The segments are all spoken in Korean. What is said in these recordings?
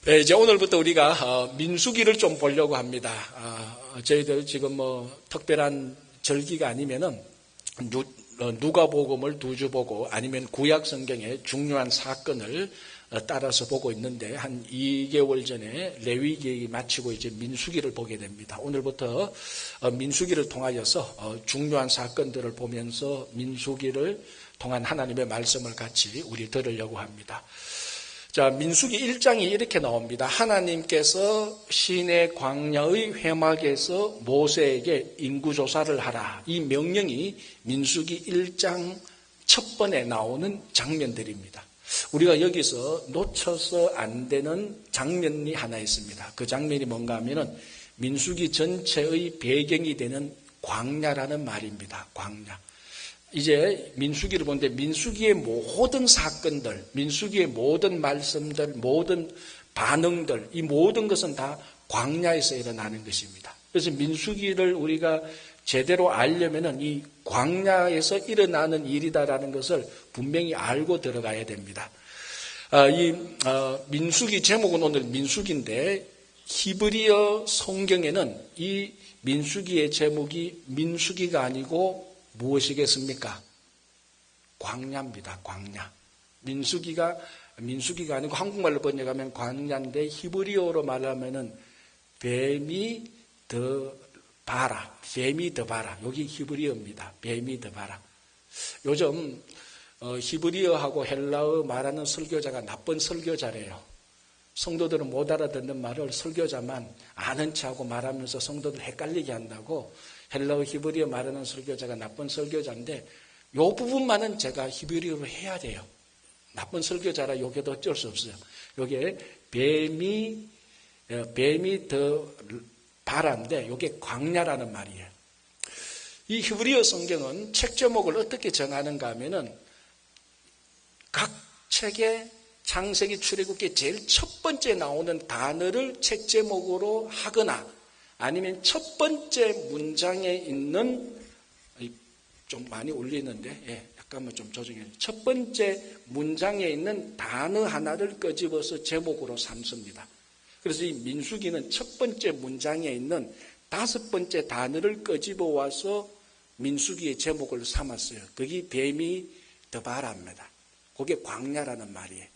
네, 이제 오늘부터 우리가 민수기를 좀 보려고 합니다. 저희들 지금 특별한 절기가 아니면은 누가복음을 두 주 보고 아니면 구약 성경의 중요한 사건을 따라서 보고 있는데 한 2개월 전에 레위기 마치고 이제 민수기를 보게 됩니다. 오늘부터 민수기를 통하여서 중요한 사건들을 보면서 민수기를 통한 하나님의 말씀을 같이 우리 들으려고 합니다. 자, 민수기 1장이 이렇게 나옵니다. 하나님께서 시내 광야의 회막에서 모세에게 인구조사를 하라. 이 명령이 민수기 1장 첫 번에 나오는 장면들입니다. 우리가 여기서 놓쳐서 안 되는 장면이 하나 있습니다. 그 장면이 뭔가 하면은 민수기 전체의 배경이 되는 광야라는 말입니다. 광야. 이제 민수기를 보는데 민수기의 모든 사건들, 민수기의 모든 말씀들, 모든 반응들, 이 모든 것은 다 광야에서 일어나는 것입니다. 그래서 민수기를 우리가 제대로 알려면은 이 광야에서 일어나는 일이다라는 것을 분명히 알고 들어가야 됩니다. 민수기 제목은 오늘 민수기인데 히브리어 성경에는 이 민수기의 제목이 민수기가 아니고 무엇이겠습니까? 광야입니다. 광야. 민수기가 아니고 한국말로 번역하면 광야인데 히브리어로 말하면은 뱀이 더 봐라. 여기 히브리어입니다. 뱀이 더 봐라. 요즘 히브리어하고 헬라어 말하는 설교자가 나쁜 설교자래요. 성도들은 못 알아듣는 말을 설교자만 아는 척하고 말하면서 성도들 헷갈리게 한다고 헬라어 히브리어 말하는 설교자가 나쁜 설교자인데 이 부분만은 제가 히브리어로 해야 돼요. 나쁜 설교자라 여기도 어쩔 수 없어요. 여기에 뱀이 더 바란데 이게 광야라는 말이에요. 이 히브리어 성경은 책 제목을 어떻게 정하는가 하면은 각 책의 창세기 출애굽기 제일 첫 번째 나오는 단어를 책 제목으로 하거나 아니면 첫 번째 문장에 있는 좀 많이 울리는데 약간만 좀 조정해요. 첫 번째 문장에 있는 단어 하나를 끄집어서 제목으로 삼습니다. 그래서 이 민수기는 첫 번째 문장에 있는 다섯 번째 단어를 끄집어 와서 민수기의 제목을 삼았어요. 그게 뱀이 더 바랍니다. 그게 광야라는 말이에요.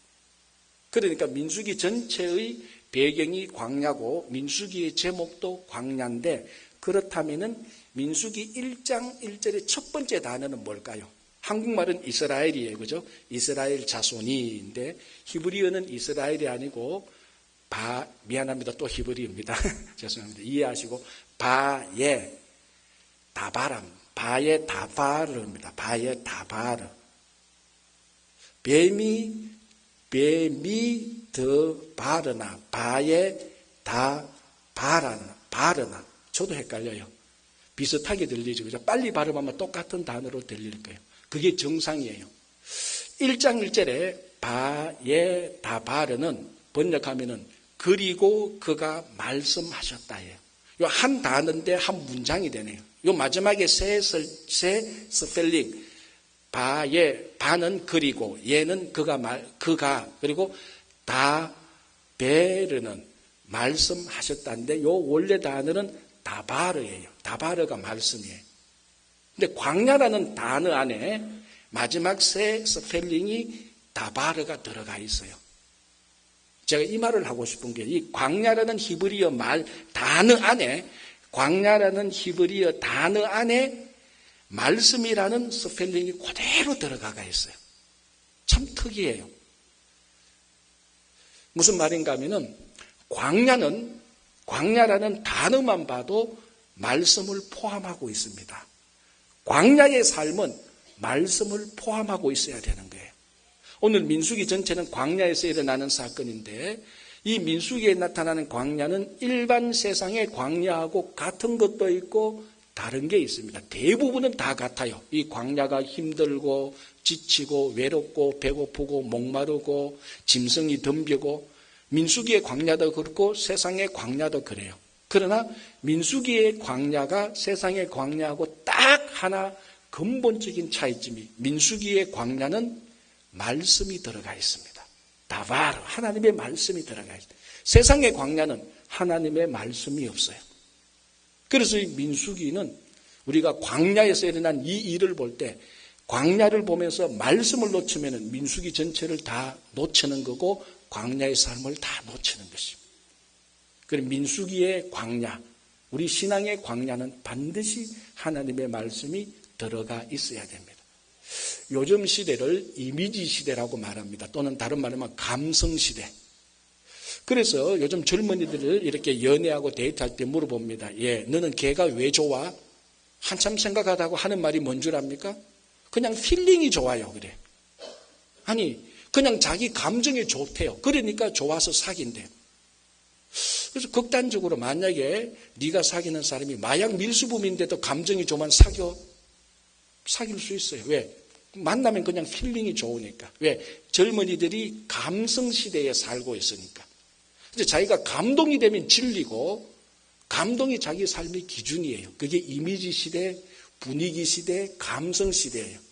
그러니까 민수기 전체의 배경이 광야고 민수기의 제목도 광야인데 그렇다면은 민수기 1장 1절의 첫 번째 단어는 뭘까요? 한국말은 이스라엘이에요. 그죠? 이스라엘 자손이인데 히브리어는 이스라엘이 아니고 미안합니다. 또 히브리어입니다. 죄송합니다. 이해하시고 바에 다바람 바에 다바르입니다. 바에 다바르 뱀이 더 바르나 바에 다 바르나 저도 헷갈려요. 비슷하게 들리죠. 그죠? 빨리 발음하면 똑같은 단어로 들릴 거예요. 그게 정상이에요. 1장 1절에 바에 다 바르는 번역하면은 그리고 그가 말씀하셨다예요. 요 한 단어인데 한 문장이 되네요. 요 마지막에 세 스펠링 바는 그리고 얘는 그가 그리고 다 베르는 말씀하셨다는데 요 원래 단어는 다바르예요. 다바르가 말씀이에요. 근데 광야라는 단어 안에 마지막 세 스펠링이 다바르가 들어가 있어요. 제가 이 말을 하고 싶은 게 이 광야라는 히브리어 광야라는 히브리어 단어 안에 말씀이라는 스펠링이 그대로 들어가 있어요. 참 특이해요. 무슨 말인가 하면은 광야라는 단어만 봐도 말씀을 포함하고 있습니다. 광야의 삶은 말씀을 포함하고 있어야 되는 거예요. 오늘 민수기 전체는 광야에서 일어나는 사건인데 이 민수기에 나타나는 광야는 일반 세상의 광야하고 같은 것도 있고 다른 게 있습니다. 대부분은 다 같아요. 이 광야가 힘들고 지치고 외롭고 배고프고 목마르고 짐승이 덤비고 민수기의 광야도 그렇고 세상의 광야도 그래요. 그러나 민수기의 광야가 세상의 광야하고 딱 하나 근본적인 차이점이 민수기의 광야는 말씀이 들어가 있습니다. 다바르, 하나님의 말씀이 들어가 있어요. 세상의 광야는 하나님의 말씀이 없어요. 그래서 이 민수기는 우리가 광야에서 일어난 이 일을 볼 때 광야를 보면서 말씀을 놓치면 민수기 전체를 다 놓치는 거고 광야의 삶을 다 놓치는 것입니다. 그럼 민수기의 광야, 우리 신앙의 광야는 반드시 하나님의 말씀이 들어가 있어야 됩니다. 요즘 시대를 이미지 시대라고 말합니다. 또는 다른 말로 하면 감성 시대. 그래서 요즘 젊은이들을 이렇게 연애하고 데이트할 때 물어봅니다. 너는 걔가 왜 좋아? 한참 생각하다고 하는 말이 뭔 줄 압니까? 그냥 필링이 좋아요. 그래. 아니, 그냥 자기 감정이 좋대요. 그러니까 좋아서 사귄대요. 그래서 극단적으로 만약에 네가 사귀는 사람이 마약 밀수범인데도 감정이 좋으면 사귈 수 있어요. 왜? 만나면 그냥 필링이 좋으니까. 왜? 젊은이들이 감성 시대에 살고 있으니까. 이제 자기가 감동이 되면 진리고 감동이 자기 삶의 기준이에요. 그게 이미지 시대, 분위기 시대, 감성 시대예요.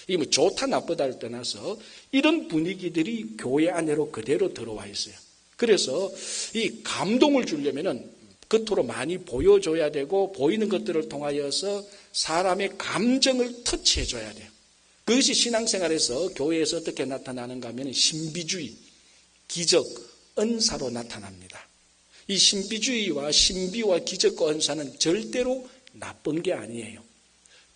이게 뭐 좋다 나쁘다를 떠나서 이런 분위기들이 교회 안으로 그대로 들어와 있어요. 그래서 이 감동을 주려면은 겉으로 많이 보여줘야 되고 보이는 것들을 통하여서 사람의 감정을 터치해줘야 돼요. 그것이 신앙생활에서 교회에서 어떻게 나타나는가 하면 신비주의, 기적, 은사로 나타납니다. 이 신비주의와 신비와 기적과 은사는 절대로 나쁜 게 아니에요.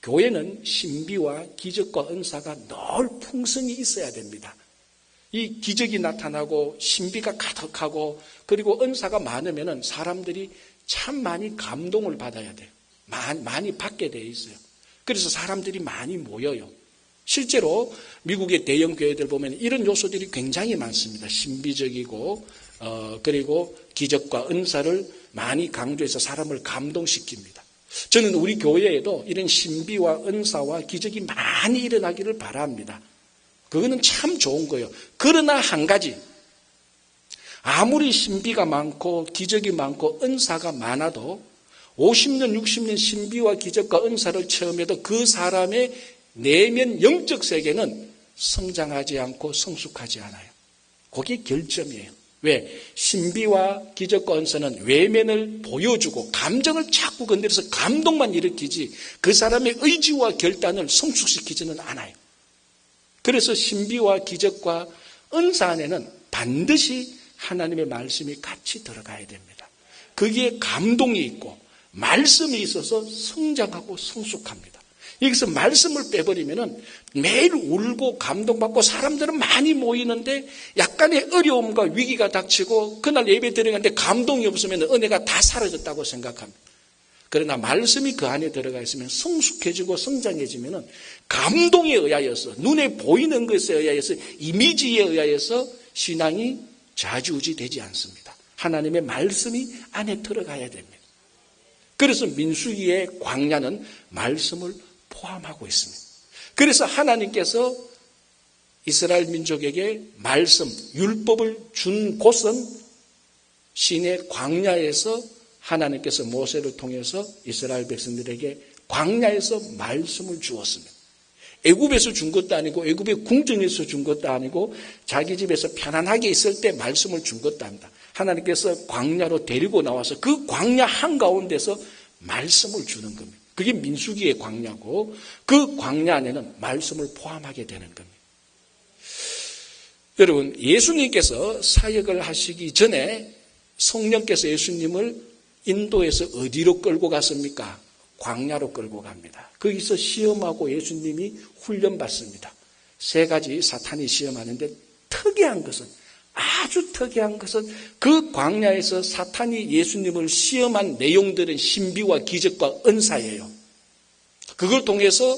교회는 신비와 기적과 은사가 늘 풍성히 있어야 됩니다. 이 기적이 나타나고 신비가 가득하고 그리고 은사가 많으면 사람들이 참 많이 감동을 받아야 돼요. 많이 받게 돼 있어요. 그래서 사람들이 많이 모여요. 실제로 미국의 대형 교회들 보면 이런 요소들이 굉장히 많습니다. 신비적이고 그리고 기적과 은사를 많이 강조해서 사람을 감동시킵니다. 저는 우리 교회에도 이런 신비와 은사와 기적이 많이 일어나기를 바랍니다. 그거는 참 좋은 거예요. 그러나 한 가지, 아무리 신비가 많고 기적이 많고 은사가 많아도 50년, 60년 신비와 기적과 은사를 체험해도 그 사람의 내면 영적 세계는 성장하지 않고 성숙하지 않아요. 그게 결점이에요. 왜? 신비와 기적과 은사는 외면을 보여주고 감정을 자꾸 건드려서 감동만 일으키지 그 사람의 의지와 결단을 성숙시키지는 않아요. 그래서 신비와 기적과 은사 안에는 반드시 하나님의 말씀이 같이 들어가야 됩니다. 거기에 감동이 있고 말씀이 있어서 성장하고 성숙합니다. 여기서 말씀을 빼버리면은 매일 울고 감동받고 사람들은 많이 모이는데 약간의 어려움과 위기가 닥치고 그날 예배 드리는데 감동이 없으면 은혜가 다 사라졌다고 생각합니다. 그러나 말씀이 그 안에 들어가 있으면 성숙해지고 성장해지면은 감동에 의하여서 눈에 보이는 것에 의하여서 이미지에 의하여서 신앙이 좌지우지되지 않습니다. 하나님의 말씀이 안에 들어가야 됩니다. 그래서 민수기의 광야는 말씀을 포함하고 있습니다. 그래서 하나님께서 이스라엘 민족에게 말씀, 율법을 준 곳은 시내 광야에서 하나님께서 모세를 통해서 이스라엘 백성들에게 광야에서 말씀을 주었습니다. 애굽에서 준 것도 아니고 애굽의 궁전에서 준 것도 아니고 자기 집에서 편안하게 있을 때 말씀을 준 것도 아닙니다. 하나님께서 광야로 데리고 나와서 그 광야 한가운데서 말씀을 주는 겁니다. 그게 민수기의 광야고 그 광야 안에는 말씀을 포함하게 되는 겁니다. 여러분, 예수님께서 사역을 하시기 전에 성령께서 예수님을 인도에서 어디로 끌고 갔습니까? 광야로 끌고 갑니다. 거기서 시험하고 예수님이 훈련받습니다. 3가지 사탄이 시험하는데 아주 특이한 것은 그 광야에서 사탄이 예수님을 시험한 내용들은 신비와 기적과 은사예요. 그걸 통해서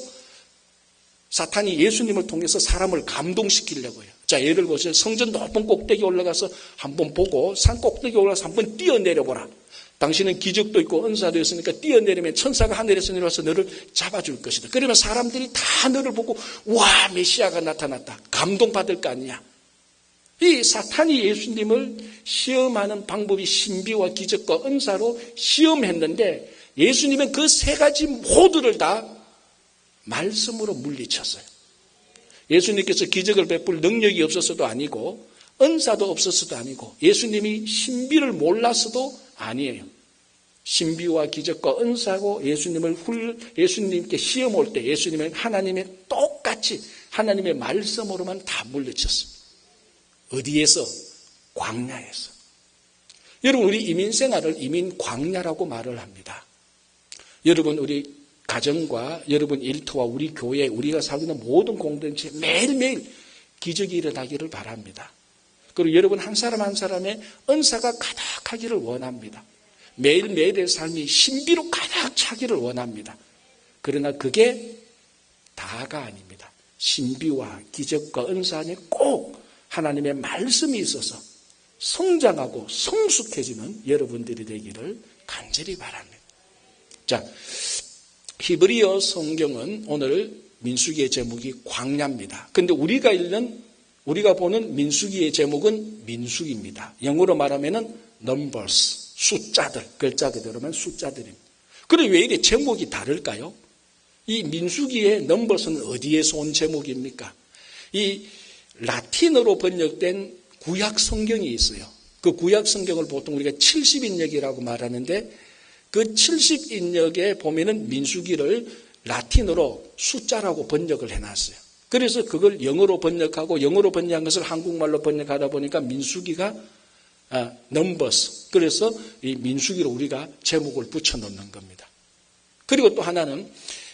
사탄이 예수님을 통해서 사람을 감동시키려고 해요. 자, 예를 보세요. 성전 높은 꼭대기 올라가서 한번 보고 산 꼭대기 올라가서 한번 뛰어내려보라. 당신은 기적도 있고 은사도 있으니까 뛰어내리면 천사가 하늘에서 내려와서 너를 잡아줄 것이다. 그러면 사람들이 다 너를 보고 와, 메시아가 나타났다. 감동받을 거 아니냐. 이 사탄이 예수님을 시험하는 방법이 신비와 기적과 은사로 시험했는데 예수님은 그 3가지 모두를 다 말씀으로 물리쳤어요. 예수님께서 기적을 베풀 능력이 없어서도 아니고 은사도 없어서도 아니고 예수님이 신비를 몰랐어도 아니에요. 신비와 기적과 은사고 예수님께 시험 올 때 예수님은 하나님의 똑같이 하나님의 말씀으로만 다 물리쳤어요. 어디에서? 광야에서. 여러분, 우리 이민 생활을 이민 광야라고 말을 합니다. 여러분, 우리 가정과 여러분 일터와 우리 교회, 우리가 살고 있는 모든 공동체에 매일매일 기적이 일어나기를 바랍니다. 그리고 여러분 한 사람 한 사람의 은사가 가득하기를 원합니다. 매일매일의 삶이 신비로 가득 차기를 원합니다. 그러나 그게 다가 아닙니다. 신비와 기적과 은사 안에 꼭 하나님의 말씀이 있어서 성장하고 성숙해지는 여러분들이 되기를 간절히 바랍니다. 자, 히브리어 성경은 오늘 민수기의 제목이 광야입니다. 그런데 우리가 보는 민수기의 제목은 민수기입니다. 영어로 말하면은 numbers, 숫자들, 글자 그대로면 숫자들입니다. 그런데 왜 이래 제목이 다를까요? 이 민수기의 넘버스는 어디에서 온 제목입니까? 이 라틴어로 번역된 구약 성경이 있어요. 그 구약 성경을 보통 우리가 70인역이라고 말하는데 그 70인역에 보면은 민수기를 라틴어로 숫자라고 번역을 해놨어요. 그래서 그걸 영어로 번역하고 영어로 번역한 것을 한국말로 번역하다 보니까 민수기가 넘버스. 그래서 이 민수기로 우리가 제목을 붙여놓는 겁니다. 그리고 또 하나는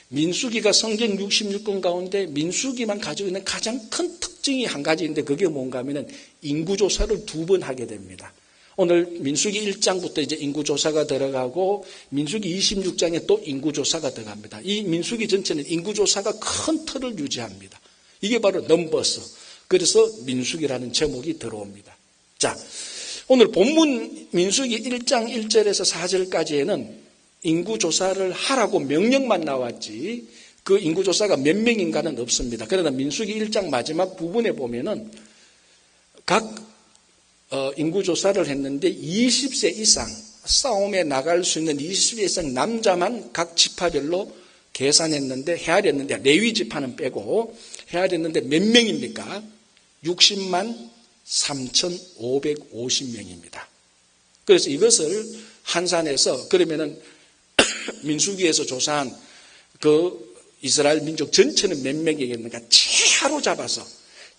민수기가 성경 66권 가운데 민수기만 가지고 있는 가장 큰 특징이 한 가지인데 그게 뭔가 하면은 인구조사를 2번 하게 됩니다. 오늘 민수기 1장부터 이제 인구조사가 들어가고 민수기 26장에 또 인구조사가 들어갑니다. 이 민수기 전체는 인구조사가 큰 틀을 유지합니다. 이게 바로 넘버스. 그래서 민수기라는 제목이 들어옵니다. 자, 오늘 본문 민수기 1장 1절에서 4절까지에는 인구조사를 하라고 명령만 나왔지 그 인구조사가 몇 명인가는 없습니다. 그러나 민수기 1장 마지막 부분에 보면은 각 인구조사를 했는데 20세 이상 싸움에 나갈 수 있는 20세 이상 남자만 각 지파별로 계산했는데 헤아렸는데 레위 지파는 빼고 헤아렸는데 몇 명입니까? 60만 3,550명입니다. 그래서 이것을 환산해서 그러면은 민수기에서 조사한 그 이스라엘 민족 전체는 몇 명이겠는가? 최하로 잡아서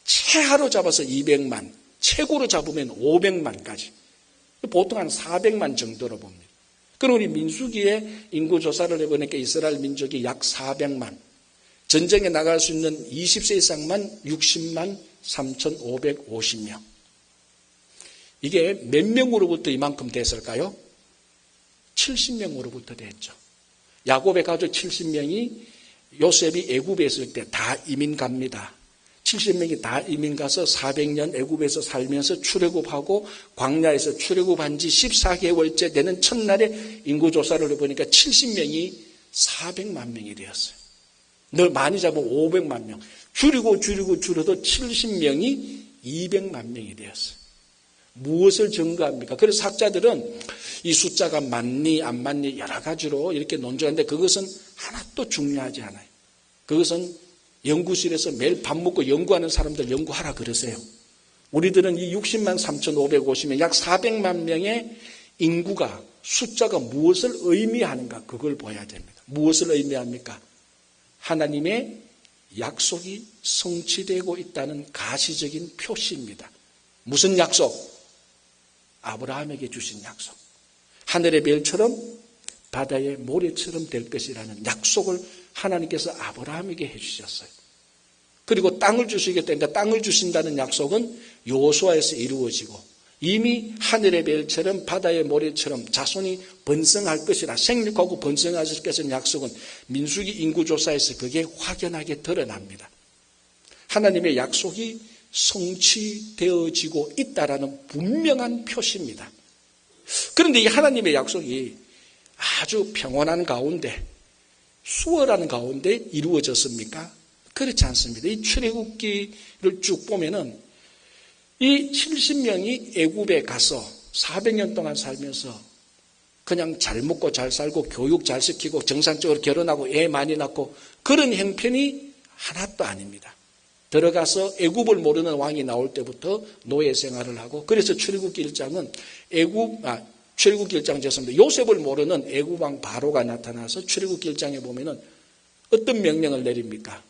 200만, 최고로 잡으면 500만까지. 보통 한 400만 정도로 봅니다. 그럼 우리 민수기의 인구조사를 해보니까 이스라엘 민족이 약 400만, 전쟁에 나갈 수 있는 20세 이상만 60만 3,550명. 이게 몇 명으로부터 이만큼 됐을까요? 70명으로부터 됐죠. 야곱의 가족 70명이 요셉이 애굽에 있을 때 다 이민 갑니다. 70명이 다 이민 가서 400년 애굽에서 살면서 출애굽하고 광야에서 출애굽한 지 14개월째 되는 첫날에 인구조사를 해보니까 70명이 400만 명이 되었어요. 늘 많이 잡으면 500만 명. 줄여도 70명이 200만 명이 되었어요. 무엇을 증거합니까? 그래서 학자들은 이 숫자가 맞니 안 맞니 여러 가지로 이렇게 논쟁하는데 그것은 하나도 중요하지 않아요. 그것은 연구실에서 매일 밥 먹고 연구하는 사람들 연구하라 그러세요. 우리들은 이 60만 3,550명 약 400만 명의 인구가 숫자가 무엇을 의미하는가 그걸 봐야 됩니다. 무엇을 의미합니까? 하나님의 약속이 성취되고 있다는 가시적인 표시입니다. 무슨 약속? 아브라함에게 주신 약속. 하늘의 별처럼 바다의 모래처럼 될 것이라는 약속을 하나님께서 아브라함에게 해주셨어요. 그리고 땅을 주시겠다니까 땅을 주신다는 약속은 여호수아에서 이루어지고 이미 하늘의 별처럼 바다의 모래처럼 자손이 번성할 것이라 생육하고 번성하실 것이라는 약속은 민수기 인구조사에서 그게 확연하게 드러납니다. 하나님의 약속이 성취되어지고 있다라는 분명한 표시입니다. 그런데 이 하나님의 약속이 아주 평온한 가운데 수월한 가운데 이루어졌습니까? 그렇지 않습니다. 이 출애굽기를 쭉 보면은 이 70명이 애굽에 가서 400년 동안 살면서 그냥 잘 먹고 잘 살고 교육 잘 시키고 정상적으로 결혼하고 애 많이 낳고 그런 형편이 하나도 아닙니다. 들어가서 애굽을 모르는 왕이 나올 때부터 노예 생활을 하고, 그래서 출애굽기 1장은 출애굽기 1장 죄송합니다. 요셉을 모르는 애굽 왕 바로가 나타나서 출애굽기 1장에 보면은 어떤 명령을 내립니까?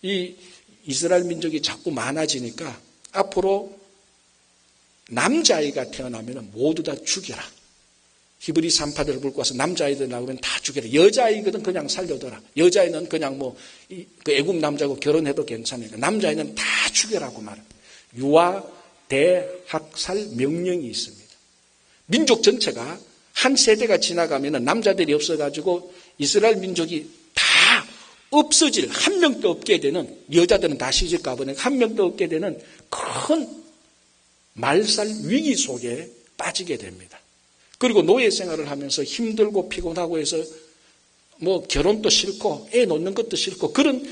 이 이스라엘 민족이 자꾸 많아지니까 앞으로 남자아이가 태어나면 모두 다 죽여라. 히브리 산파들을 불고 와서 남자아이들 나오면 다 죽여라. 여자아이거든 그냥 살려둬라. 여자아이는 그냥 그 애국 남자하고 결혼해도 괜찮으니까 남자아이는 다 죽여라고 말합니다. 유아 대학살 명령이 있습니다. 민족 전체가 한 세대가 지나가면 남자들이 없어가지고 이스라엘 민족이 다 없어질, 한 명도 없게 되는, 여자들은 다 시집 가버리니까 한 명도 없게 되는 큰 말살 위기 속에 빠지게 됩니다. 그리고 노예 생활을 하면서 힘들고 피곤하고 해서 결혼도 싫고 애 놓는 것도 싫고 그런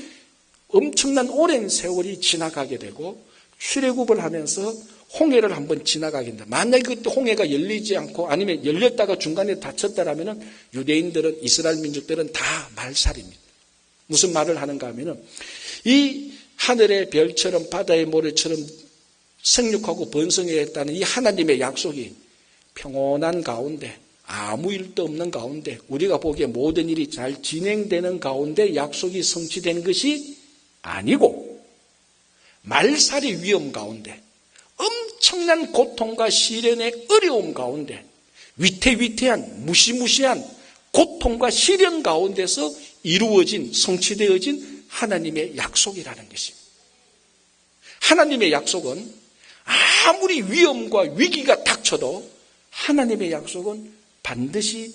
엄청난 오랜 세월이 지나가게 되고, 출애굽을 하면서 홍해를 한번 지나가게 된다. 만약에 그때 홍해가 열리지 않고 아니면 열렸다가 중간에 닫혔다라면 유대인들은, 이스라엘 민족들은 다 말살입니다. 무슨 말을 하는가 하면은 이 하늘의 별처럼 바다의 모래처럼 생육하고 번성해야 했다는 이 하나님의 약속이 평온한 가운데, 아무 일도 없는 가운데, 우리가 보기에 모든 일이 잘 진행되는 가운데 약속이 성취되는 것이 아니고, 말살의 위험 가운데, 엄청난 고통과 시련의 어려움 가운데, 위태위태한 무시무시한 고통과 시련 가운데서 이루어진, 성취되어진 하나님의 약속이라는 것입니다. 하나님의 약속은 아무리 위험과 위기가 닥쳐도 하나님의 약속은 반드시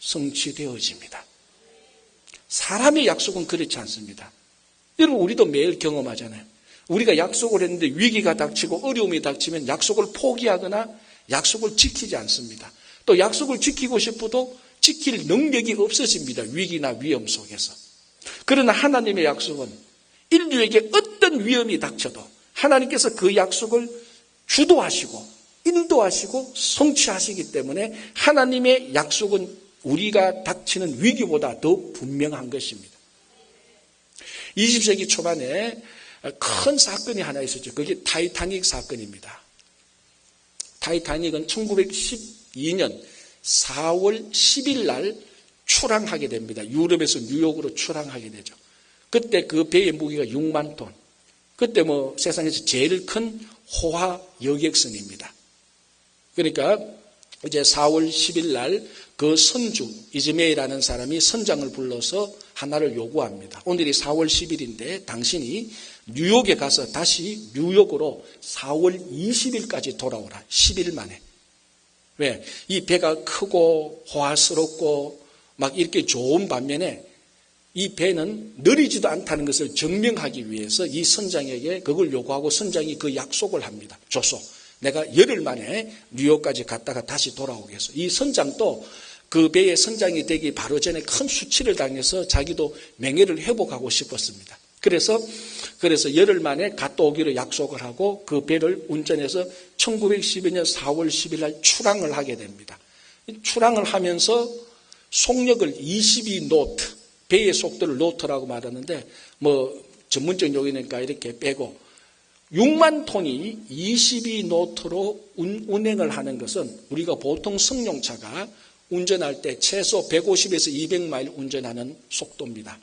성취되어집니다. 사람의 약속은 그렇지 않습니다. 여러분, 우리도 매일 경험하잖아요. 우리가 약속을 했는데 위기가 닥치고 어려움이 닥치면 약속을 포기하거나 약속을 지키지 않습니다. 또 약속을 지키고 싶어도 지킬 능력이 없어집니다. 위기나 위험 속에서. 그러나 하나님의 약속은 인류에게 어떤 위험이 닥쳐도 하나님께서 그 약속을 주도하시고 인도하시고 성취하시기 때문에 하나님의 약속은 우리가 닥치는 위기보다 더 분명한 것입니다. 20세기 초반에 큰 사건이 하나 있었죠. 그게 타이타닉 사건입니다. 타이타닉은 1912년 4월 10일 날 출항하게 됩니다. 유럽에서 뉴욕으로 출항하게 되죠. 그때 그 배의 무게가 6만 톤. 그때 세상에서 제일 큰 호화 여객선입니다. 그러니까 이제 4월 10일 날 그 선주 이즈메이라는 사람이 선장을 불러서 하나를 요구합니다. 오늘이 4월 10일인데 당신이 뉴욕에 가서 다시 뉴욕으로 4월 20일까지 돌아오라. 10일 만에. 왜? 이 배가 크고 호화스럽고 막 이렇게 좋은 반면에 이 배는 느리지도 않다는 것을 증명하기 위해서 이 선장에게 그걸 요구하고 선장이 그 약속을 합니다. 줬소. 내가 열흘 만에 뉴욕까지 갔다가 다시 돌아오겠어. 이 선장도 그 배의 선장이 되기 바로 전에 큰 수치를 당해서 자기도 명예를 회복하고 싶었습니다. 그래서 열흘 만에 갔다 오기로 약속을 하고 그 배를 운전해서 1912년 4월 10일 날 출항을 하게 됩니다. 출항을 하면서 속력을 22노트, 배의 속도를 노트라고 말하는데 전문적 용어니까 이렇게 빼고 6만 톤이 22노트로 운행을 하는 것은 우리가 보통 승용차가 운전할 때 최소 150에서 200마일 운전하는 속도입니다.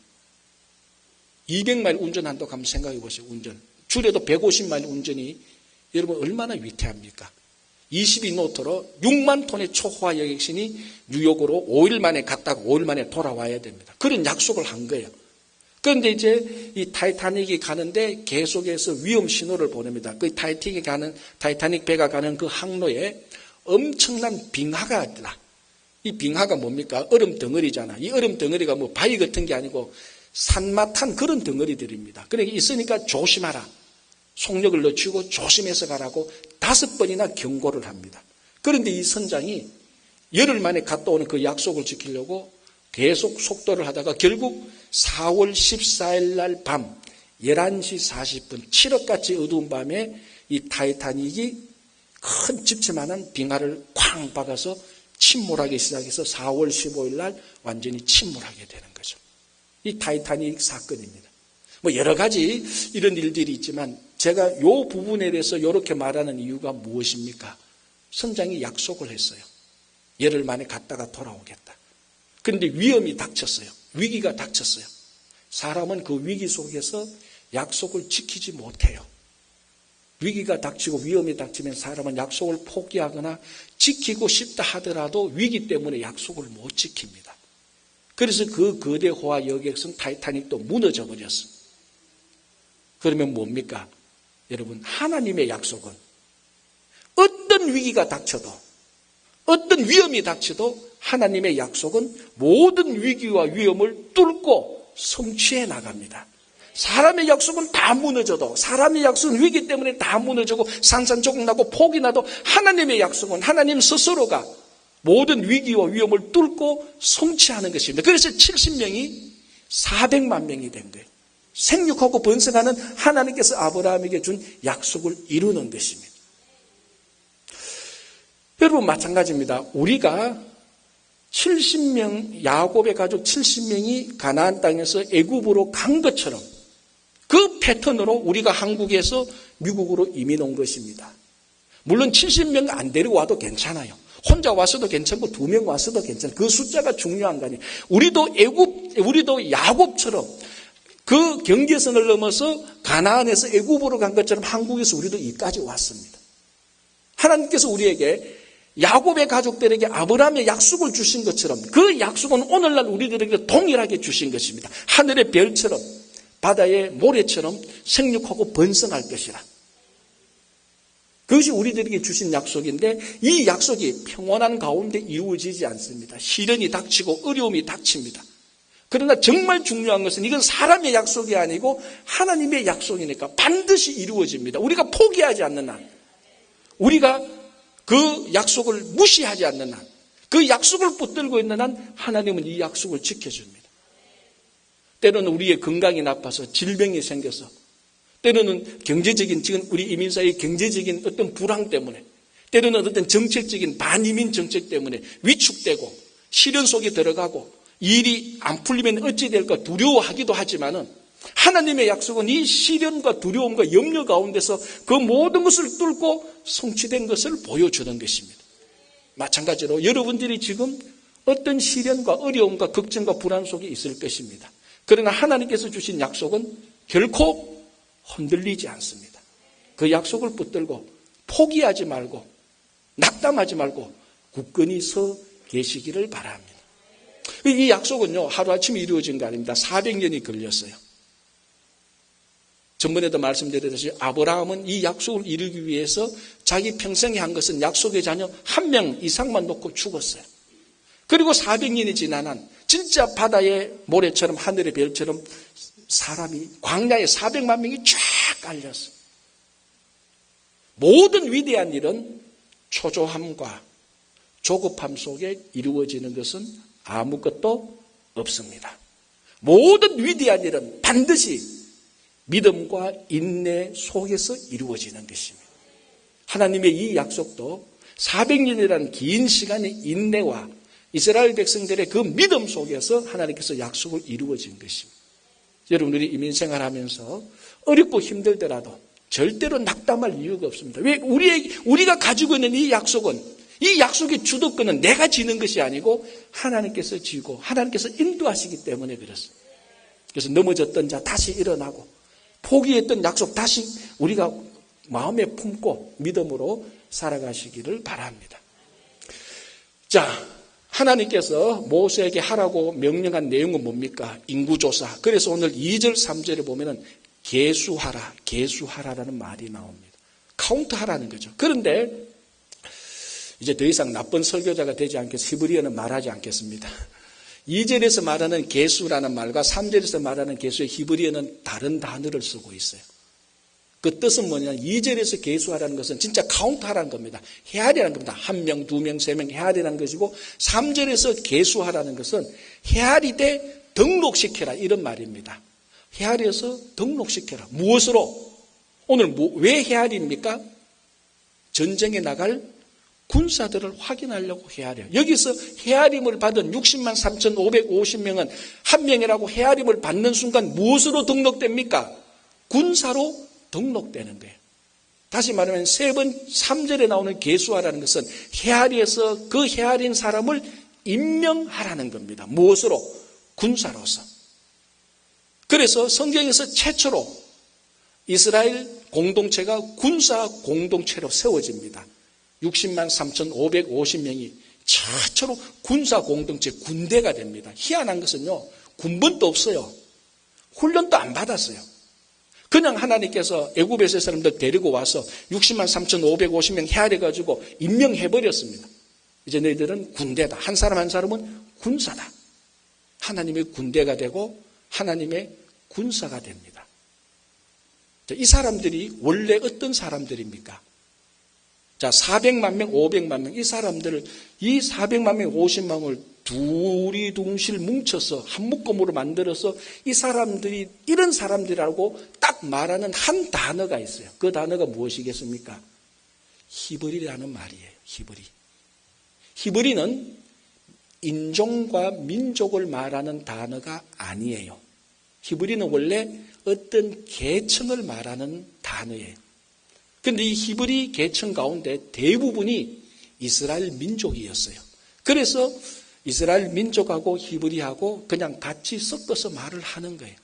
200마일 운전한다고 한번 생각해 보세요. 운전. 줄여도 150마일 운전이 여러분 얼마나 위태합니까? 22노트로 6만 톤의 초호화 여객선이 뉴욕으로 5일 만에 갔다가 5일 만에 돌아와야 됩니다. 그런 약속을 한 거예요. 그런데 이제 이 타이타닉이 가는데 계속해서 위험 신호를 보냅니다. 그 타이타닉 배가 가는 그 항로에 엄청난 빙하가 있더라. 이 빙하가 뭡니까? 얼음 덩어리잖아. 이 얼음 덩어리가 바위 같은 게 아니고 산마탄 그런 덩어리들입니다. 그러니까 있으니까 조심하라. 속력을 늦추고 조심해서 가라고 5번이나 경고를 합니다. 그런데 이 선장이 열흘 만에 갔다 오는 그 약속을 지키려고 계속 속도를 하다가 결국 4월 14일 날 밤 11시 40분 칠흑같이 어두운 밤에 이 타이타닉이 큰 집채만한 빙하를 쾅 박아서 침몰하기 시작해서 4월 15일 날 완전히 침몰하게 되는 거죠. 이 타이타닉 사건입니다. 뭐 여러 가지 이런 일들이 있지만 제가 요 부분에 대해서 이렇게 말하는 이유가 무엇입니까? 선장이 약속을 했어요. 열흘 만에 갔다가 돌아오겠다. 그런데 위험이 닥쳤어요. 위기가 닥쳤어요. 사람은 그 위기 속에서 약속을 지키지 못해요. 위기가 닥치고 위험이 닥치면 사람은 약속을 포기하거나 지키고 싶다 하더라도 위기 때문에 약속을 못 지킵니다. 그래서 그 거대 호화 여객선 타이타닉도 무너져 버렸습니다. 그러면 뭡니까? 여러분, 하나님의 약속은 어떤 위기가 닥쳐도, 어떤 위험이 닥쳐도 하나님의 약속은 모든 위기와 위험을 뚫고 성취해 나갑니다. 사람의 약속은 다 무너져도, 사람의 약속은 위기 때문에 다 무너지고 산산조각 나고 폭이 나도 하나님의 약속은 하나님 스스로가 모든 위기와 위험을 뚫고 성취하는 것입니다. 그래서 70명이 400만 명이 된 거예요. 생육하고 번성하는 하나님께서 아브라함에게 준 약속을 이루는 것입니다. 여러분, 마찬가지입니다. 우리가 70명, 야곱의 가족 70명이 가나안 땅에서 애굽으로 간 것처럼 그 패턴으로 우리가 한국에서 미국으로 이민 온 것입니다. 물론 70명 안 데리고 와도 괜찮아요. 혼자 와서도 괜찮고 2명 와서도 괜찮아요. 그 숫자가 중요한 거 아니에요. 우리도 야곱처럼 그 경계선을 넘어서 가나안에서 애굽으로 간 것처럼 한국에서 우리도 이까지 왔습니다. 하나님께서 우리에게 야곱의 가족들에게 아브라함의 약속을 주신 것처럼 그 약속은 오늘날 우리들에게 동일하게 주신 것입니다. 하늘의 별처럼 바다의 모래처럼 생육하고 번성할 것이라. 그것이 우리들에게 주신 약속인데 이 약속이 평온한 가운데 이루어지지 않습니다. 시련이 닥치고 어려움이 닥칩니다. 그러나 정말 중요한 것은 이건 사람의 약속이 아니고 하나님의 약속이니까 반드시 이루어집니다. 우리가 포기하지 않는 한, 우리가 그 약속을 무시하지 않는 한, 그 약속을 붙들고 있는 한 하나님은 이 약속을 지켜줍니다. 때로는 우리의 건강이 나빠서 질병이 생겨서, 때로는 경제적인, 지금 우리 이민사회의 경제적인 어떤 불황 때문에, 때로는 어떤 정책적인 반이민 정책 때문에 위축되고 시련 속에 들어가고 일이 안 풀리면 어찌 될까 두려워하기도 하지만은 하나님의 약속은 이 시련과 두려움과 염려 가운데서 그 모든 것을 뚫고 성취된 것을 보여주는 것입니다. 마찬가지로 여러분들이 지금 어떤 시련과 어려움과 걱정과 불안 속에 있을 것입니다. 그러나 하나님께서 주신 약속은 결코 흔들리지 않습니다. 그 약속을 붙들고 포기하지 말고 낙담하지 말고 굳건히 서 계시기를 바랍니다. 이 약속은요, 하루아침에 이루어진 거 아닙니다. 400년이 걸렸어요. 전번에도 말씀드렸듯이 아브라함은 이 약속을 이루기 위해서 자기 평생에 한 것은 약속의 자녀 1명 이상만 놓고 죽었어요. 그리고 400년이 지난 한 진짜 바다의 모래처럼 하늘의 별처럼 사람이 광야에 400만 명이 쫙 깔렸어요. 모든 위대한 일은 초조함과 조급함 속에 이루어지는 것은 아무것도 없습니다. 모든 위대한 일은 반드시 믿음과 인내 속에서 이루어지는 것입니다. 하나님의 이 약속도 400년이라는 긴 시간의 인내와 이스라엘 백성들의 그 믿음 속에서 하나님께서 약속을 이루어진 것입니다. 여러분, 우리 이민생활하면서 어렵고 힘들더라도 절대로 낙담할 이유가 없습니다. 왜? 우리가 가지고 있는 이 약속은, 이 약속의 주도권은 내가 지는 것이 아니고 하나님께서 지고 하나님께서 인도하시기 때문에 그렇습니다. 그래서 넘어졌던 자 다시 일어나고 포기했던 약속 다시 우리가 마음에 품고 믿음으로 살아가시기를 바랍니다. 자, 하나님께서 모세에게 하라고 명령한 내용은 뭡니까? 인구조사. 그래서 오늘 2절 3절에 보면은 계수하라라는 말이 나옵니다. 카운트하라는 거죠. 그런데 이제 더 이상 나쁜 설교자가 되지 않겠어 히브리어는 말하지 않겠습니다. 2절에서 말하는 계수라는 말과 3절에서 말하는 계수의 히브리어는 다른 단어를 쓰고 있어요. 그 뜻은 뭐냐면 2절에서 계수하라는 것은 진짜 카운트하라는 겁니다. 헤아리라는 겁니다. 1명, 2명, 3명 헤아리라는 것이고 3절에서 계수하라는 것은 헤아리되 등록시켜라 이런 말입니다. 헤아려서 등록시켜라. 무엇으로? 오늘 왜 헤아리입니까? 전쟁에 나갈 군사들을 확인하려고 헤아려요. 여기서 헤아림을 받은 60만 3,550명은 한 명이라고 헤아림을 받는 순간 무엇으로 등록됩니까? 군사로 등록되는 거예요. 다시 말하면 3번 3절에 나오는 계수하라는 것은 헤아리에서 그 헤아린 사람을 임명하라는 겁니다. 무엇으로? 군사로서. 그래서 성경에서 최초로 이스라엘 공동체가 군사 공동체로 세워집니다. 60만 3,550명이 최초로 군사 공동체 군대가 됩니다. 희한한 것은요, 군번도 없어요. 훈련도 안 받았어요. 그냥 하나님께서 애굽에서 사람들 데리고 와서 60만 3,550명 헤아려가지고 임명해버렸습니다. 이제 너희들은 군대다. 한 사람 한 사람은 군사다. 하나님의 군대가 되고 하나님의 군사가 됩니다. 이 사람들이 원래 어떤 사람들입니까? 자, 400만 명, 500만 명, 이 사람들을, 이 400만 명, 50만 명을 두리둥실 뭉쳐서 한 묶음으로 만들어서 이 사람들이 이런 사람들이라고 딱 말하는 한 단어가 있어요. 그 단어가 무엇이겠습니까? 히브리라는 말이에요. 히브리. 히브리는 인종과 민족을 말하는 단어가 아니에요. 히브리는 원래 어떤 계층을 말하는 단어예요. 그런데 이 히브리 계층 가운데 대부분이 이스라엘 민족이었어요. 그래서 이스라엘 민족하고 히브리하고 그냥 같이 섞어서 말을 하는 거예요.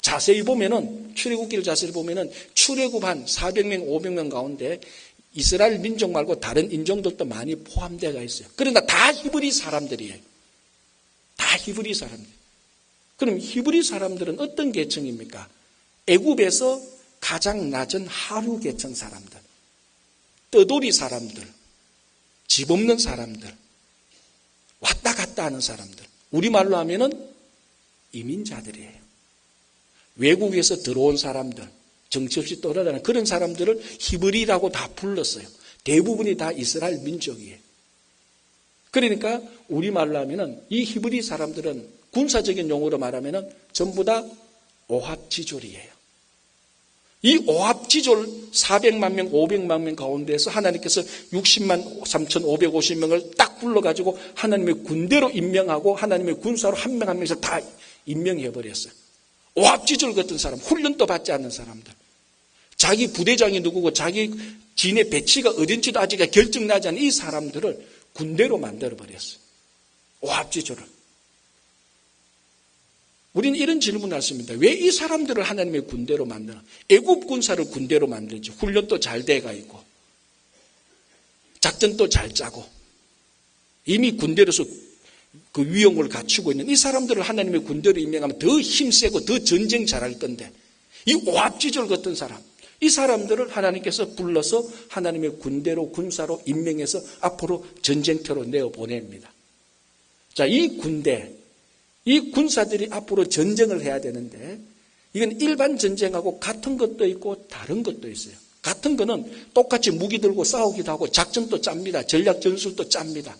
자세히 보면은, 출애굽기를 자세히 보면은 출애굽 한 400명, 500명 가운데 이스라엘 민족 말고 다른 인종들도 많이 포함되어 있어요. 그러나 다 히브리 사람들이에요. 다 히브리 사람들. 그럼 히브리 사람들은 어떤 계층입니까? 애굽에서 가장 낮은 하류 계층 사람들, 떠돌이 사람들, 집 없는 사람들, 왔다 갔다 하는 사람들, 우리말로 하면은 이민자들이에요. 외국에서 들어온 사람들, 정치 없이 떠나다니는 그런 사람들을 히브리라고 다 불렀어요. 대부분이 다 이스라엘 민족이에요. 그러니까 우리말로 하면은 이 히브리 사람들은 군사적인 용어로 말하면은 전부 다 오합지졸이에요. 이 오합지졸 400만 명, 500만 명 가운데서 하나님께서 60만 3,550명을 딱 불러가지고 하나님의 군대로 임명하고 하나님의 군사로 한 명 한 명에서 다 임명해버렸어요. 오합지졸 같은 사람, 훈련도 받지 않는 사람들. 자기 부대장이 누구고 자기 진의 배치가 어딘지도 아직 결정나지 않은 이 사람들을 군대로 만들어버렸어요. 오합지졸을. 우리는 이런 질문을 했습니다. 왜 이 사람들을 하나님의 군대로 만드나? 애굽 군사를 군대로 만들지. 훈련도 잘 돼가 있고 작전도 잘 짜고 이미 군대로서 그 위용을 갖추고 있는 이 사람들을 하나님의 군대로 임명하면 더 힘세고 더 전쟁 잘할 건데 이 오합지졸 같은 사람, 이 사람들을 하나님께서 불러서 하나님의 군대로 군사로 임명해서 앞으로 전쟁터로 내어보냅니다. 자, 이 군대, 이 군사들이 앞으로 전쟁을 해야 되는데 이건 일반 전쟁하고 같은 것도 있고 다른 것도 있어요. 같은 거는 똑같이 무기 들고 싸우기도 하고 작전도 짭니다. 전략 전술도 짭니다.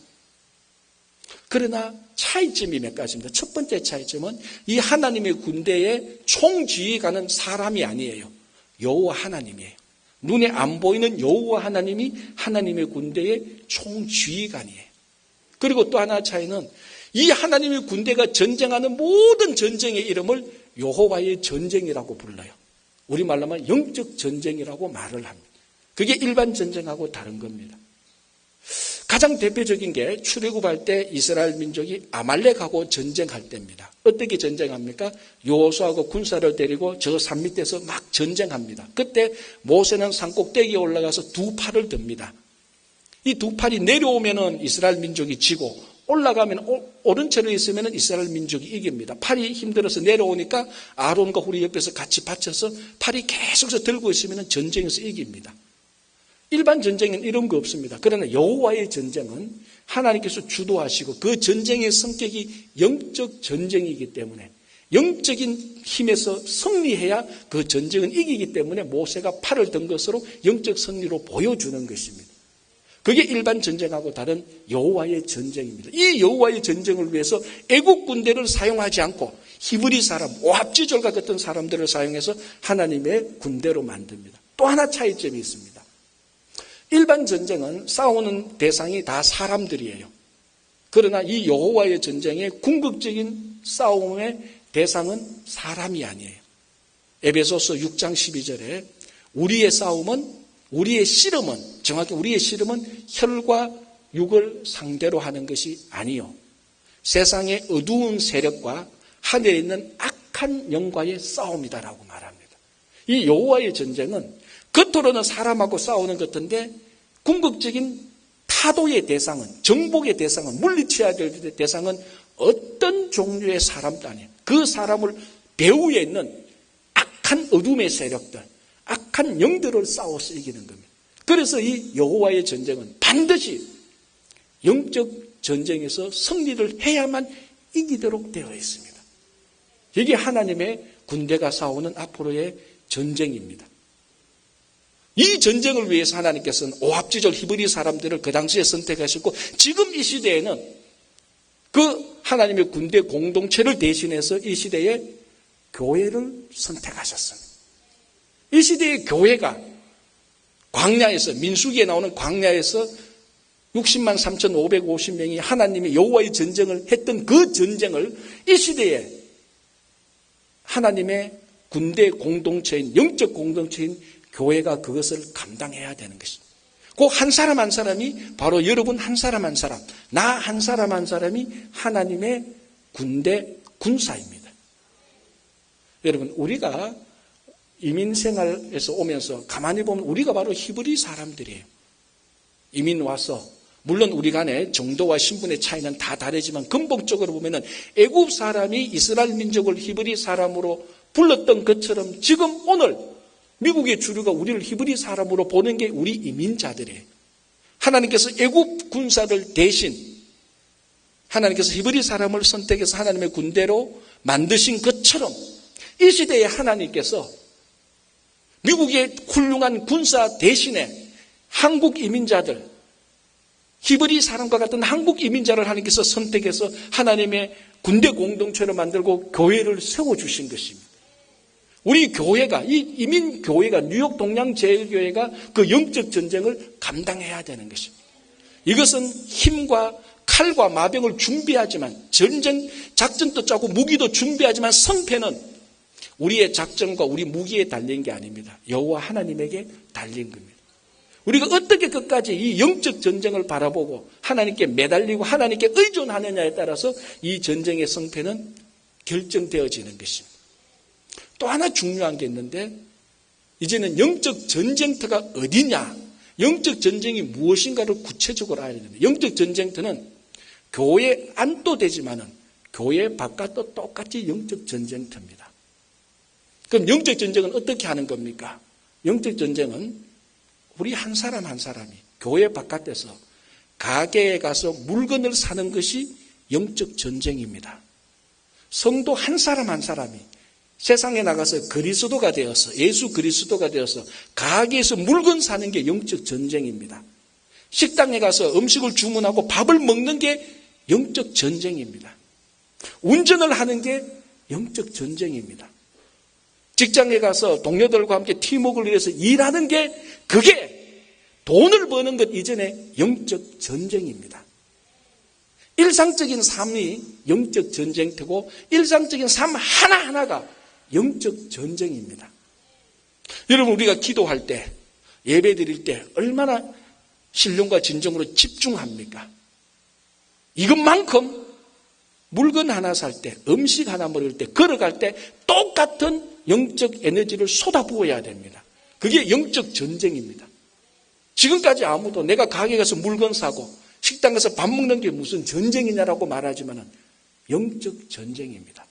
그러나 차이점이 몇 가지입니다. 첫 번째 차이점은 이 하나님의 군대의 총지휘관은 사람이 아니에요. 여호와 하나님이에요. 눈에 안 보이는 여호와 하나님이 하나님의 군대의 총지휘관이에요. 그리고 또 하나 차이는 이 하나님의 군대가 전쟁하는 모든 전쟁의 이름을 여호와의 전쟁이라고 불러요. 우리말로 하면 영적 전쟁이라고 말을 합니다. 그게 일반 전쟁하고 다른 겁니다. 가장 대표적인 게 출애굽할 때 이스라엘 민족이 아말렉하고 전쟁할 때입니다. 어떻게 전쟁합니까? 여호수아하고 군사를 데리고 저 산 밑에서 막 전쟁합니다. 그때 모세는 산꼭대기에 올라가서 두 팔을 듭니다. 이 두 팔이 내려오면은 이스라엘 민족이 지고 올라가면 오른쪽에 있으면 이스라엘 민족이 이깁니다. 팔이 힘들어서 내려오니까 아론과 후리 옆에서 같이 받쳐서 팔이 계속해서 들고 있으면 전쟁에서 이깁니다. 일반 전쟁은 이런 거 없습니다. 그러나 여호와의 전쟁은 하나님께서 주도하시고 그 전쟁의 성격이 영적 전쟁이기 때문에 영적인 힘에서 승리해야 그 전쟁은 이기기 때문에 모세가 팔을 든 것으로 영적 승리로 보여주는 것입니다. 그게 일반 전쟁하고 다른 여호와의 전쟁입니다. 이 여호와의 전쟁을 위해서 애국 군대를 사용하지 않고 히브리 사람, 오합지졸과 같은 사람들을 사용해서 하나님의 군대로 만듭니다. 또 하나 차이점이 있습니다. 일반 전쟁은 싸우는 대상이 다 사람들이에요. 그러나 이 여호와의 전쟁의 궁극적인 싸움의 대상은 사람이 아니에요. 에베소서 6장 12절에 우리의 싸움은, 우리의 씨름은, 정확히 우리의 씨름은 혈과 육을 상대로 하는 것이 아니요, 세상의 어두운 세력과 하늘에 있는 악한 영과의 싸움이다라고 말합니다. 이 여호와의 전쟁은 겉으로는 사람하고 싸우는 것 같은데 궁극적인 타도의 대상은, 정복의 대상은, 물리쳐야 될 대상은 어떤 종류의 사람도 아니에요. 그 사람을 배후에 있는 악한 어둠의 세력들, 악한 영들을 싸워서 이기는 겁니다. 그래서 이 여호와의 전쟁은 반드시 영적 전쟁에서 승리를 해야만 이기도록 되어 있습니다. 이게 하나님의 군대가 싸우는 앞으로의 전쟁입니다. 이 전쟁을 위해서 하나님께서는 오합지졸 히브리 사람들을 그 당시에 선택하셨고, 지금 이 시대에는 그 하나님의 군대 공동체를 대신해서 이 시대에 교회를 선택하셨습니다. 이 시대의 교회가 광야에서, 민수기에 나오는 광야에서 60만 3,550명이 하나님의 여호와의 전쟁을 했던 그 전쟁을 이 시대에 하나님의 군대 공동체인, 영적 공동체인 교회가 그것을 감당해야 되는 것입니다. 그 한 사람 한 사람이 바로 여러분 한 사람 한 사람, 나 한 사람 한 사람이 하나님의 군대 군사입니다. 여러분, 우리가 이민 생활에서 오면서 가만히 보면 우리가 바로 히브리 사람들이에요. 이민 와서, 물론 우리 간의 정도와 신분의 차이는 다 다르지만 근본적으로 보면은 애굽 사람이 이스라엘 민족을 히브리 사람으로 불렀던 것처럼 지금 오늘 미국의 주류가 우리를 히브리 사람으로 보는 게 우리 이민자들이에요. 하나님께서 애굽 군사를 대신 하나님께서 히브리 사람을 선택해서 하나님의 군대로 만드신 것처럼 이 시대에 하나님께서 미국의 훌륭한 군사 대신에 한국 이민자들, 히브리 사람과 같은 한국 이민자를 하나님께서 선택해서 하나님의 군대 공동체를 만들고 교회를 세워주신 것입니다. 우리 교회가, 이 이민교회가, 뉴욕 동양제일교회가 그 영적 전쟁을 감당해야 되는 것입니다. 이것은 힘과 칼과 마병을 준비하지만, 전쟁 작전도 짜고 무기도 준비하지만 성패는 우리의 작전과 우리 무기에 달린 게 아닙니다. 여호와 하나님에게 달린 겁니다. 우리가 어떻게 끝까지 이 영적 전쟁을 바라보고 하나님께 매달리고 하나님께 의존하느냐에 따라서 이 전쟁의 성패는 결정되어지는 것입니다. 또 하나 중요한 게 있는데, 이제는 영적 전쟁터가 어디냐, 영적 전쟁이 무엇인가를 구체적으로 알아야 됩니다. 영적 전쟁터는 교회 안도 되지만은 교회 바깥도 똑같이 영적 전쟁터입니다. 그럼 영적 전쟁은 어떻게 하는 겁니까? 영적 전쟁은 우리 한 사람 한 사람이 교회 바깥에서 가게에 가서 물건을 사는 것이 영적 전쟁입니다. 성도 한 사람 한 사람이 세상에 나가서 그리스도가 되어서, 예수 그리스도가 되어서 가게에서 물건 사는 게 영적 전쟁입니다. 식당에 가서 음식을 주문하고 밥을 먹는 게 영적 전쟁입니다. 운전을 하는 게 영적 전쟁입니다. 직장에 가서 동료들과 함께 팀워크를 위해서 일하는 게, 그게 돈을 버는 것 이전에 영적 전쟁입니다. 일상적인 삶이 영적 전쟁터고 일상적인 삶 하나하나가 영적 전쟁입니다. 여러분, 우리가 기도할 때, 예배 드릴 때 얼마나 신령과 진정으로 집중합니까? 이것만큼 물건 하나 살 때, 음식 하나 먹을 때, 걸어갈 때 똑같은 영적 에너지를 쏟아부어야 됩니다. 그게 영적 전쟁입니다. 지금까지 아무도 내가 가게 가서 물건 사고 식당 가서 밥 먹는 게 무슨 전쟁이냐라고 말하지만 영적 전쟁입니다.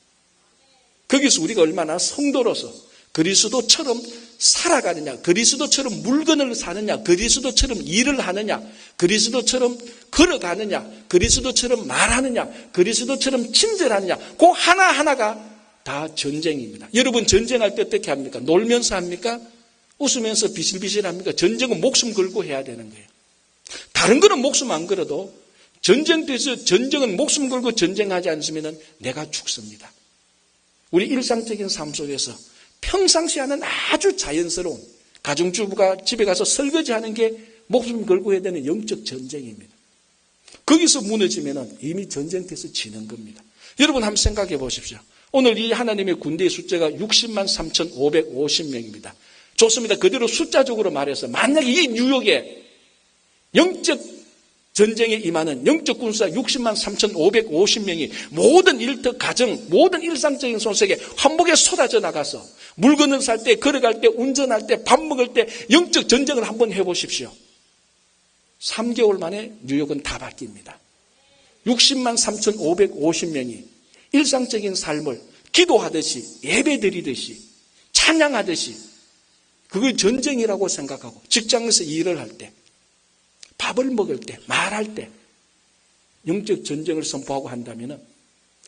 거기서 우리가 얼마나 성도로서 그리스도처럼 살아가느냐, 그리스도처럼 물건을 사느냐, 그리스도처럼 일을 하느냐, 그리스도처럼 걸어가느냐, 그리스도처럼 말하느냐, 그리스도처럼 친절하느냐, 그 하나하나가 다 전쟁입니다. 여러분, 전쟁할 때 어떻게 합니까? 놀면서 합니까? 웃으면서 비실비실합니까? 전쟁은 목숨 걸고 해야 되는 거예요. 다른 거는 목숨 안 걸어도 전쟁터에서 전쟁은 목숨 걸고 전쟁하지 않으면 내가 죽습니다. 우리 일상적인 삶 속에서 평상시 하는 아주 자연스러운, 가정주부가 집에 가서 설거지하는 게 목숨 걸고 해야 되는 영적 전쟁입니다. 거기서 무너지면 이미 전쟁터에서 지는 겁니다. 여러분 한번 생각해 보십시오. 오늘 이 하나님의 군대의 숫자가 60만 3,550명입니다. 좋습니다. 그대로 숫자적으로 말해서 만약에 이 뉴욕에 영적 전쟁에 임하는 영적 군사 60만 3,550명이 모든 일터 가정, 모든 일상적인 손색에 한복에 쏟아져 나가서 물건을 살 때, 걸어갈 때, 운전할 때, 밥 먹을 때 영적 전쟁을 한번 해보십시오. 3개월 만에 뉴욕은 다 바뀝니다. 60만 3,550명이 일상적인 삶을 기도하듯이, 예배드리듯이, 찬양하듯이 그걸 전쟁이라고 생각하고 직장에서 일을 할 때, 밥을 먹을 때, 말할 때 영적 전쟁을 선포하고 한다면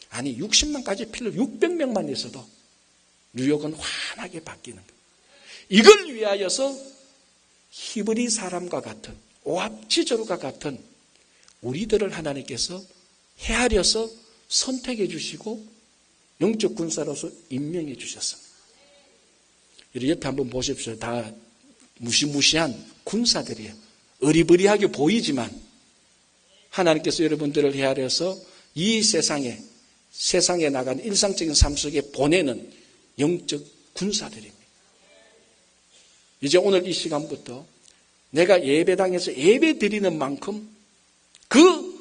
아니 60만까지 필요 600명만 있어도 뉴욕은 환하게 바뀌는 거예요. 이걸 위하여서 히브리 사람과 같은 오합지졸과 같은 우리들을 하나님께서 헤아려서 선택해 주시고 영적 군사로서 임명해 주셨습니다. 옆에 한번 보십시오. 다 무시무시한 군사들이에요. 어리버리하게 보이지만 하나님께서 여러분들을 헤아려서 이 세상에 나가는 일상적인 삶 속에 보내는 영적 군사들입니다. 이제 오늘 이 시간부터 내가 예배당에서 예배 드리는 만큼 그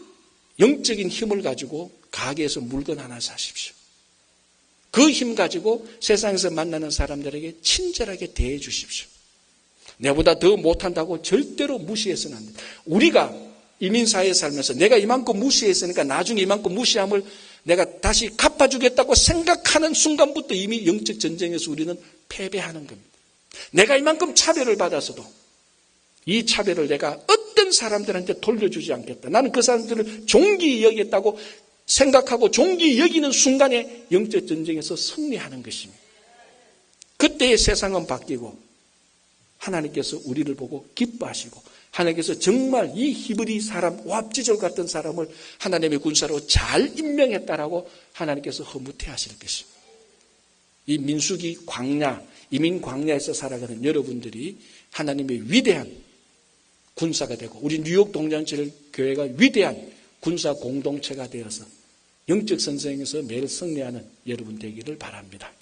영적인 힘을 가지고 가게에서 물건 하나 사십시오. 그 힘 가지고 세상에서 만나는 사람들에게 친절하게 대해 주십시오. 내보다 더 못한다고 절대로 무시해서는 안 됩니다. 우리가 이민사회에 살면서 내가 이만큼 무시했으니까 나중에 이만큼 무시함을 내가 다시 갚아주겠다고 생각하는 순간부터 이미 영적 전쟁에서 우리는 패배하는 겁니다. 내가 이만큼 차별을 받았어도 이 차별을 내가 어떤 사람들한테 돌려주지 않겠다. 나는 그 사람들을 존귀히 여기겠다고 생각하고 존귀히 여기는 순간에 영적 전쟁에서 승리하는 것입니다. 그때의 세상은 바뀌고 하나님께서 우리를 보고 기뻐하시고 하나님께서 정말 이 히브리 사람, 오합지졸 같은 사람을 하나님의 군사로 잘 임명했다라고 하나님께서 흐뭇해 하실 것입니다. 이 민수기 광야, 이민 광야에서 살아가는 여러분들이 하나님의 위대한 군사가 되고 우리 뉴욕 동전철 교회가 위대한 군사 공동체가 되어서 영적 선생에서 매일 승리하는 여러분 되기를 바랍니다.